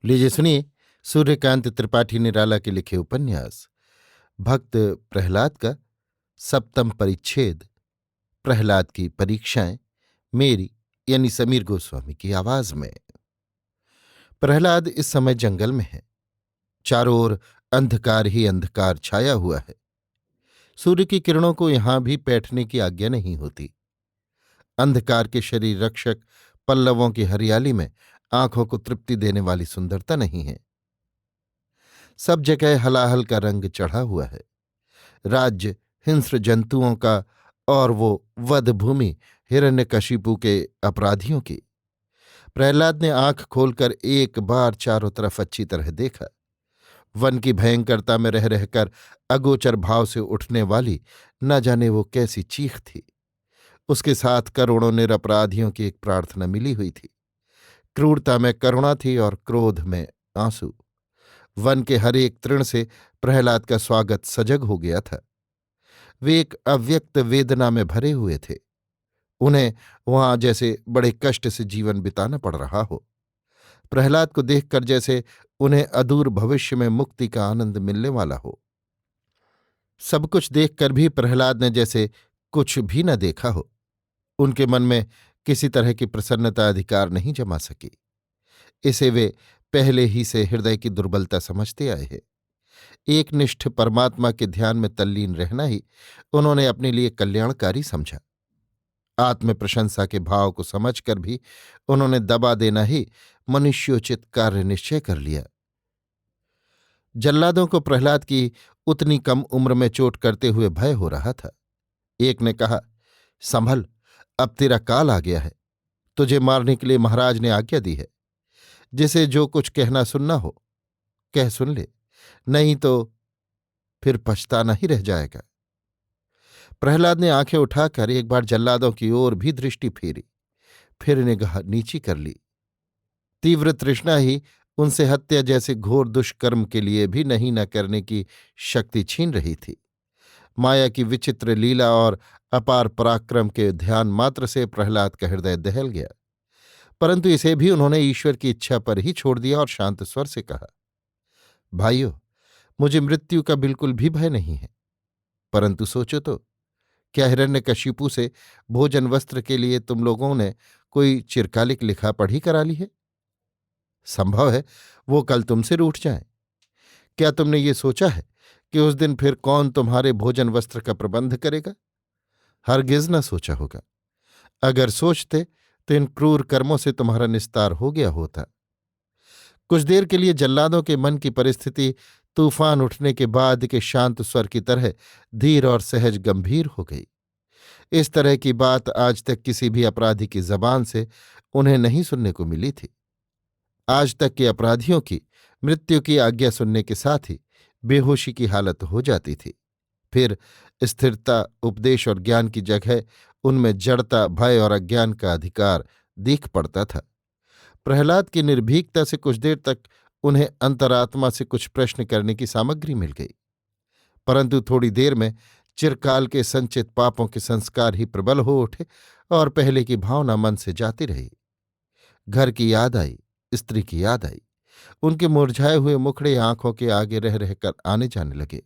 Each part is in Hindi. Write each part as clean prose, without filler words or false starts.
लीजिए सुनिए। सूर्यकांत त्रिपाठी निराला के लिखे उपन्यास भक्त प्रहलाद का 7वां परिच्छेद, प्रहलाद की परीक्षाएं, मेरी यानी समीर गोस्वामी की आवाज में। प्रहलाद इस समय जंगल में है। चारों ओर अंधकार ही अंधकार छाया हुआ है। सूर्य की किरणों को यहां भी बैठने की आज्ञा नहीं होती। अंधकार के शरीर रक्षक पल्लवों की हरियाली में आंखों को तृप्ति देने वाली सुंदरता नहीं है। सब जगह हलाहल का रंग चढ़ा हुआ है। राज्य हिंस्र जंतुओं का और वो वध भूमि हिरण्यकशिपु के अपराधियों की। प्रहलाद ने आंख खोलकर एक बार चारों तरफ अच्छी तरह देखा। वन की भयंकरता में रह रहकर अगोचर भाव से उठने वाली न जाने वो कैसी चीख थी। उसके साथ करोड़ों निरपराधियों की एक प्रार्थना मिली हुई थी। क्रूरता में करुणा थी और क्रोध में आंसू। वन के हर एक तृण से प्रहलाद का स्वागत सजग हो गया था। वे एक अव्यक्त वेदना में भरे हुए थे। उन्हें वहां जैसे बड़े कष्ट से जीवन बिताना पड़ रहा हो। प्रहलाद को देखकर जैसे उन्हें अदूर भविष्य में मुक्ति का आनंद मिलने वाला हो। सब कुछ देखकर भी प्रहलाद ने जैसे कुछ भी न देखा हो। उनके मन में किसी तरह की प्रसन्नता अधिकार नहीं जमा सकी। इसे वे पहले ही से हृदय की दुर्बलता समझते आए हैं। एकनिष्ठ परमात्मा के ध्यान में तल्लीन रहना ही उन्होंने अपने लिए कल्याणकारी समझा। आत्म प्रशंसा के भाव को समझकर भी उन्होंने दबा देना ही मनुष्योचित कार्य निश्चय कर लिया। जल्लादों को प्रहलाद की उतनी कम उम्र में चोट करते हुए भय हो रहा था। एक ने कहा, संभल, अब तेरा काल आ गया है। तुझे मारने के लिए महाराज ने आज्ञा दी है। जिसे जो कुछ कहना सुनना हो कह सुन ले, नहीं तो फिर पछताना ही रह जाएगा। प्रहलाद ने आंखें उठाकर एक बार जल्लादों की ओर भी दृष्टि फेरी, फिर निगाह नीची कर ली। तीव्र तृष्णा ही उनसे हत्या जैसे घोर दुष्कर्म के लिए भी नहीं न करने की शक्ति छीन रही थी। माया की विचित्र लीला और अपार पराक्रम के ध्यान मात्र से प्रहलाद का हृदय दहल गया। परंतु इसे भी उन्होंने ईश्वर की इच्छा पर ही छोड़ दिया और शांत स्वर से कहा, भाइयों, मुझे मृत्यु का बिल्कुल भी भय नहीं है। परंतु सोचो तो, क्या हिरण्यकशिपु से भोजन वस्त्र के लिए तुम लोगों ने कोई चिरकालिक लिखा पढ़ी करा ली है? संभव है वो कल तुमसे रूठ जाए। क्या तुमने ये सोचा है कि उस दिन फिर कौन तुम्हारे भोजन वस्त्र का प्रबंध करेगा? हरगिज न सोचा होगा। अगर सोचते तो इन क्रूर कर्मों से तुम्हारा निस्तार हो गया होता। कुछ देर के लिए जल्लादों के मन की परिस्थिति तूफान उठने के बाद के शांत स्वर की तरह धीर और सहज गंभीर हो गई। इस तरह की बात आज तक किसी भी अपराधी की जबान से उन्हें नहीं सुनने को मिली थी। आज तक के अपराधियों की मृत्यु की आज्ञा सुनने के साथ ही बेहोशी की हालत हो जाती थी। फिर स्थिरता, उपदेश और ज्ञान की जगह उनमें जड़ता, भय और अज्ञान का अधिकार दिख पड़ता था। प्रहलाद की निर्भीकता से कुछ देर तक उन्हें अंतरात्मा से कुछ प्रश्न करने की सामग्री मिल गई। परंतु थोड़ी देर में चिरकाल के संचित पापों के संस्कार ही प्रबल हो उठे और पहले की भावना मन से जाती रही। घर की याद आई, स्त्री की याद आई। उनके मुरझाए हुए मुखड़े आंखों के आगे रह रहकर आने जाने लगे।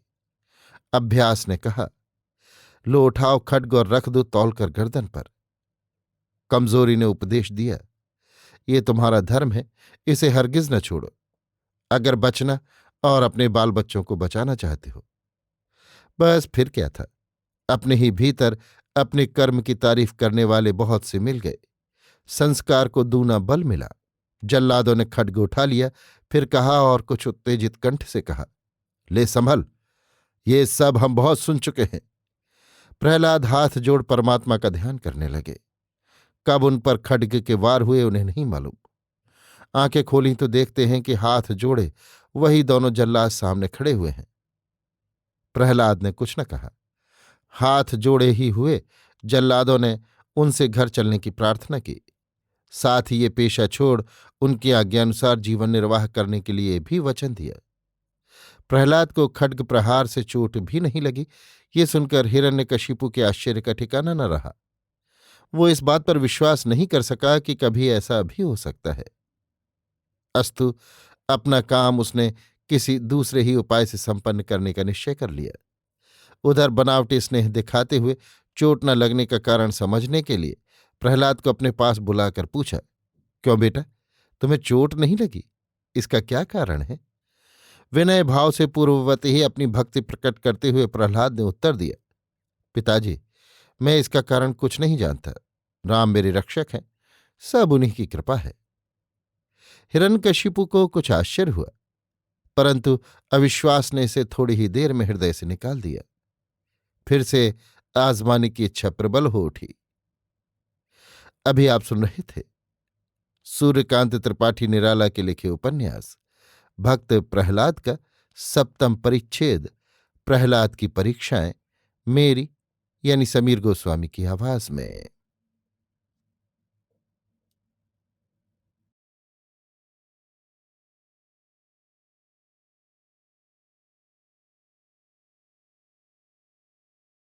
अभ्यास ने कहा, लो उठाओ खड्ग और रख दो तौलकर गर्दन पर। कमजोरी ने उपदेश दिया, ये तुम्हारा धर्म है, इसे हरगिज न छोड़ो, अगर बचना और अपने बाल बच्चों को बचाना चाहते हो। बस फिर क्या था, अपने ही भीतर अपने कर्म की तारीफ करने वाले बहुत से मिल गए। संस्कार को दूना बल मिला। जल्लादों ने खड्ग उठा लिया, फिर कहा और कुछ उत्तेजित कंठ से कहा, ले संभल, ये सब हम बहुत सुन चुके हैं। प्रहलाद हाथ जोड़ परमात्मा का ध्यान करने लगे। कब उन पर खड्ग के वार हुए उन्हें नहीं मालूम। आंखें खोली तो देखते हैं कि हाथ जोड़े वही दोनों जल्लाद सामने खड़े हुए हैं। प्रहलाद ने कुछ न कहा। हाथ जोड़े ही हुए जल्लादों ने उनसे घर चलने की प्रार्थना की। साथ ही ये पेशा छोड़ उनकी आज्ञानुसार जीवन निर्वाह करने के लिए भी वचन दिया। प्रहलाद को खड्ग प्रहार से चोट भी नहीं लगी। ये सुनकर हिरण्यकशिपु के आश्चर्य का ठिकाना न रहा। वो इस बात पर विश्वास नहीं कर सका कि कभी ऐसा भी हो सकता है। अस्तु, अपना काम उसने किसी दूसरे ही उपाय से संपन्न करने का निश्चय कर लिया। उधर बनावटी स्नेह दिखाते हुए चोट न लगने का कारण समझने के लिए प्रहलाद को अपने पास बुलाकर पूछा, क्यों बेटा, तुम्हें चोट नहीं लगी? इसका क्या कारण है? विनय भाव से पूर्ववत ही अपनी भक्ति प्रकट करते हुए प्रहलाद ने उत्तर दिया, पिताजी, मैं इसका कारण कुछ नहीं जानता। राम मेरे रक्षक हैं, सब उन्हीं की कृपा है। हिरण्यकशिपु को कुछ आश्चर्य हुआ, परंतु अविश्वास ने इसे थोड़ी ही देर में हृदय से निकाल दिया। फिर से आजमाने की इच्छा प्रबल हो उठी। अभी आप सुन रहे थे सूर्यकांत त्रिपाठी निराला के लिखे उपन्यास भक्त प्रहलाद का 7वां परिच्छेद, प्रहलाद की परीक्षाएं, मेरी यानी समीर गोस्वामी की आवाज में।